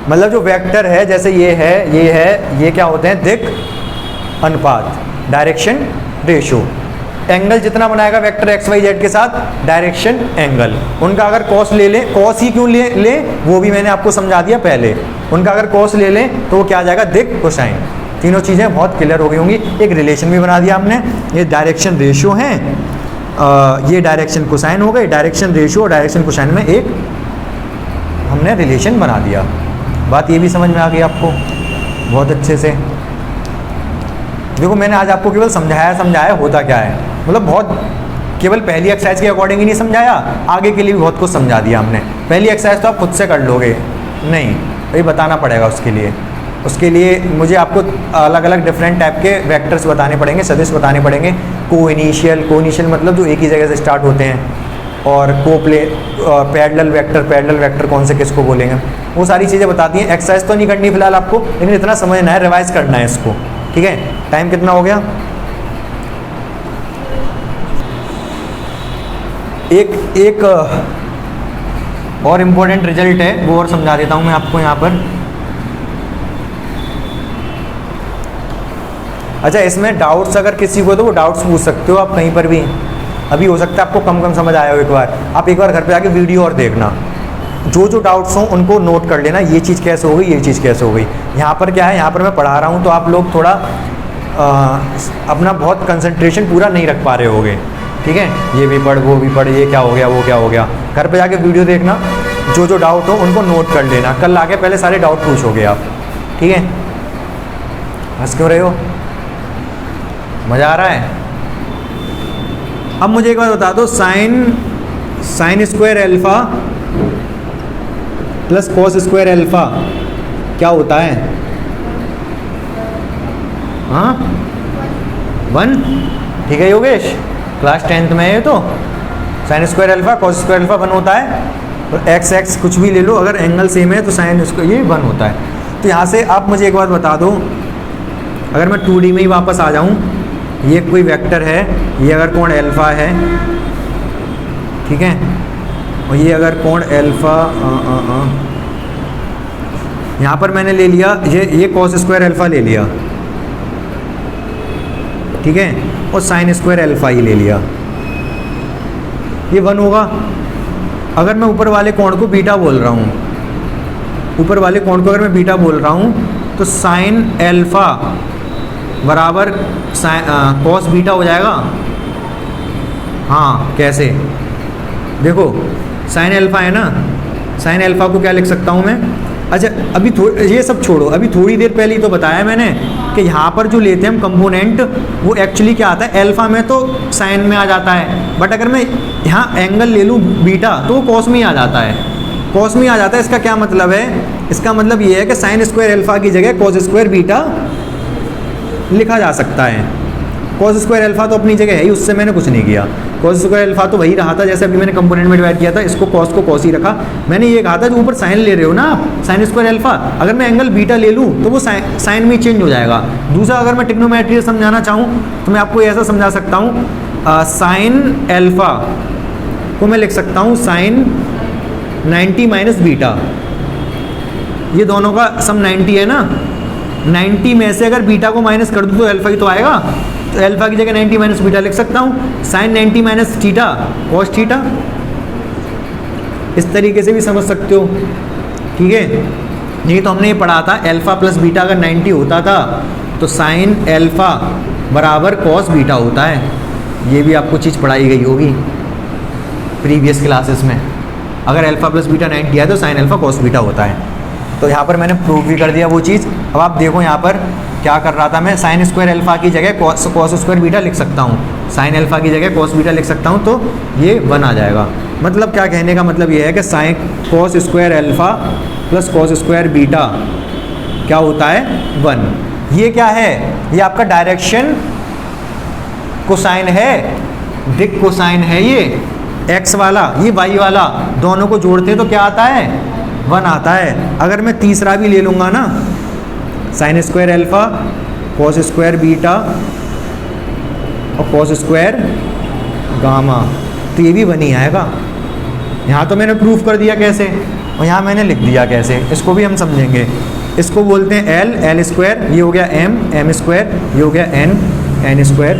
मतलब जो वेक्टर है, जैसे ये है, ये क्या होते हैं, दिक अनुपात, डायरेक्शन रेशो। एंगल जितना बनाएगा वेक्टर एक्स वाई जेड के साथ, डायरेक्शन एंगल। उनका अगर कॉस ले लें, कॉस ही क्यों ले वो भी मैंने आपको समझा दिया पहले। उनका अगर कॉस ले लें तो वो क्या आ जाएगा, दिक कोसाइन। तीनों चीज़ें बहुत क्लियर हो गई होंगी। एक रिलेशन भी बना दिया हमने, ये डायरेक्शन रेशो हैं, ये डायरेक्शन कोसाइन हो गए। डायरेक्शन रेशो और डायरेक्शन कोसाइन में एक हमने रिलेशन बना दिया। बात ये भी समझ में आ गई आपको बहुत अच्छे से। देखो मैंने आज आपको केवल समझाया होता क्या है, मतलब बहुत केवल पहली एक्सरसाइज के अकॉर्डिंग ही नहीं समझाया, आगे के लिए भी बहुत कुछ समझा दिया हमने। पहली एक्सरसाइज तो आप खुद से कर लोगे, नहीं तो ये बताना पड़ेगा उसके लिए मुझे आपको अलग अलग डिफरेंट टाइप के वेक्टर्स बताने पड़ेंगे, सदिश बताने पड़ेंगे। को इनिशियल मतलब जो एक ही जगह से स्टार्ट होते हैं, और पैरेलल वेक्टर कौन से किसको बोलेंगे, वो सारी चीज़ें बताती हैं। एक्सरसाइज तो नहीं करनी फिलहाल आपको, लेकिन इतना समझना है, रिवाइज करना है इसको, ठीक है। टाइम कितना हो गया, एक और इम्पोर्टेंट रिजल्ट है, वो और समझा देता हूँ मैं आपको यहाँ पर। अच्छा, इसमें डाउट्स अगर किसी को तो वो डाउट्स पूछ सकते हो आप कहीं पर भी। अभी हो सकता है आपको कम समझ आया हो, एक बार आप एक बार घर पे जाके वीडियो और देखना, जो डाउट्स हों उनको नोट कर लेना, ये चीज़ कैसे हो गई, ये चीज़ कैसे हो गई। यहाँ पर क्या है, यहाँ पर मैं पढ़ा रहा हूँ तो आप लोग थोड़ा अपना बहुत कंसंट्रेशन पूरा नहीं रख पा रहे होगे, ठीक है। ये भी पढ़, वो भी पढ़, ये क्या हो गया, वो क्या हो गया। घर पे जाके वीडियो देखना, जो डाउट हो उनको नोट कर लेना, कल आके पहले सारे डाउट पूछोगे आप, ठीक है। हंस क्यों रहे हो, मज़ा आ रहा है। अब मुझे एक बार बता दो, sine square alpha plus cos square alpha क्या होता है, हाँ 1, ठीक है योगेश, क्लास 10th में है ये। तो sine square alpha cos square alpha 1 होता है, और एक्स कुछ भी ले लो, अगर एंगल सेम है तो साइन स्क्वायर ये 1 होता है। तो यहाँ से आप मुझे एक बात बता दो, अगर मैं 2D में ही वापस आ जाऊँ, ये कोई वेक्टर है, ये अगर कोण अल्फा है, ठीक है, और ये अगर कोण अल्फा यहाँ पर मैंने ले लिया, ये कॉस स्क्वायर अल्फा ले लिया, ठीक है, और साइन स्क्वायर अल्फा ही ले लिया, ये 1 होगा। अगर मैं ऊपर वाले कोण को बीटा बोल रहा हूँ, ऊपर वाले कोण को अगर मैं बीटा बोल रहा हूँ तो साइन अल्फा बराबर कॉस बीटा हो जाएगा। हाँ कैसे, देखो साइन अल्फा है ना, साइन अल्फा को क्या लिख सकता हूँ मैं। अच्छा अभी ये सब छोड़ो, अभी थोड़ी देर पहले ही तो बताया मैंने कि यहाँ पर जो लेते हैं हम कंपोनेंट, वो एक्चुअली क्या आता है, अल्फा में तो साइन में आ जाता है, बट अगर मैं यहाँ एंगल ले लूँ बीटा तो कॉस में ही आ जाता है, कॉस में ही आ जाता है। इसका क्या मतलब है, इसका मतलब ये है कि साइन स्क्वायर अल्फा की जगह कॉस स्क्वायर बीटा लिखा जा सकता है। कॉस स्क्वायर अल्फा तो अपनी जगह है ही, उससे मैंने कुछ नहीं किया। कॉस स्क्वायर अल्फा तो वही रहा था जैसे अभी मैंने कंपोनेंट में डिवाइड किया था, इसको कॉस को कॉस ही रखा। मैंने ये कहा था जो ऊपर साइन ले रहे हो ना आप, साइन स्क्वायर अल्फा, अगर मैं एंगल बीटा ले लूँ तो वो साइन में चेंज हो जाएगा। दूसरा अगर मैं ट्रिग्नोमेट्री समझाना चाहूँ तो मैं आपको ऐसा समझा सकता हूँ, साइन एल्फा को मैं लिख सकता हूँ साइन 90 माइनस बीटा, ये दोनों का सम 90 है ना, 90 में से अगर बीटा को माइनस कर दूँ तो अल्फा ही तो आएगा, तो अल्फा की जगह 90 माइनस बीटा लिख सकता हूँ, sine 90 minus theta cos theta. इस तरीके से भी समझ सकते हो, ठीक है। ये तो हमने ये पढ़ा था, अल्फा प्लस बीटा अगर 90 होता था तो साइन अल्फा बराबर कॉस बीटा होता है। ये भी आपको चीज़ पढ़ाई गई होगी प्रीवियस क्लासेस में। अगर अल्फा प्लस बीटा 90 है तो साइन अल्फा कॉस बीटा होता है। तो यहाँ पर मैंने प्रूव भी कर दिया वो चीज़। अब आप देखो यहाँ पर क्या कर रहा था मैं, साइन स्क्वायर अल्फा की जगह कॉस स्क्वायर बीटा लिख सकता हूँ, साइन अल्फा की जगह कॉस बीटा लिख सकता हूँ, तो ये 1 आ जाएगा। मतलब क्या कहने का मतलब ये है कि sine cos square alpha plus cos square beta क्या होता है 1। ये क्या है, ये आपका डायरेक्शन कोसाइन है, दिक कोसाइन है ये x वाला, ये y वाला, दोनों को जोड़ते हैं तो क्या आता है 1 आता है। अगर मैं तीसरा भी ले लूँगा ना, sine square alpha cos square beta और कॉस स्क्वायर गामा, तो ये भी 1 ही आएगा। यहाँ तो मैंने प्रूफ कर दिया कैसे, और यहाँ मैंने लिख दिया कैसे, इसको भी हम समझेंगे। इसको बोलते हैं एल स्क्वायर, ये हो गया एम स्क्वायर, ये हो गया एन स्क्वायर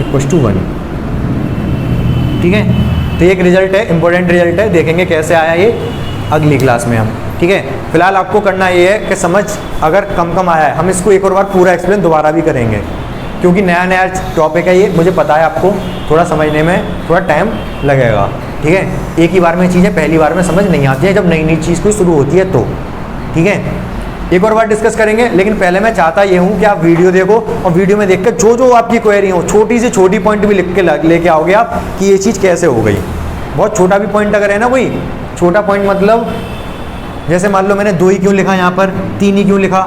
इक्वल्स टू 1, ठीक है। तो एक रिजल्ट है, इंपॉर्टेंट रिजल्ट है, देखेंगे कैसे आया ये अगली क्लास में हम, ठीक है। फिलहाल आपको करना ये है कि समझ अगर कम आया है, हम इसको एक और बार पूरा एक्सप्लेन दोबारा भी करेंगे, क्योंकि नया टॉपिक है ये, मुझे पता है आपको थोड़ा समझने में थोड़ा टाइम लगेगा, ठीक है। एक ही बार में चीज़ें पहली बार में समझ नहीं आती है, जब नई नई चीज़ कोई शुरू होती है तो, ठीक है। एक और बार डिस्कस करेंगे, लेकिन पहले मैं चाहता ये हूँ कि आप वीडियो देखो और वीडियो में देख कर जो आपकी क्वेरी हो, छोटी से छोटी पॉइंट भी लिख के लेके आओगे आप कि ये चीज़ कैसे हो गई। बहुत छोटा भी पॉइंट अगर है ना, कोई छोटा पॉइंट मतलब जैसे मान लो मैंने 2 ही क्यों लिखा यहाँ पर, 3 ही क्यों लिखा,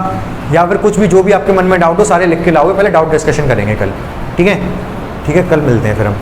या फिर कुछ भी जो भी आपके मन में डाउट हो सारे लिख के लाओगे, पहले डाउट डिस्कशन करेंगे कल, ठीक है। ठीक है, कल मिलते हैं फिर हम।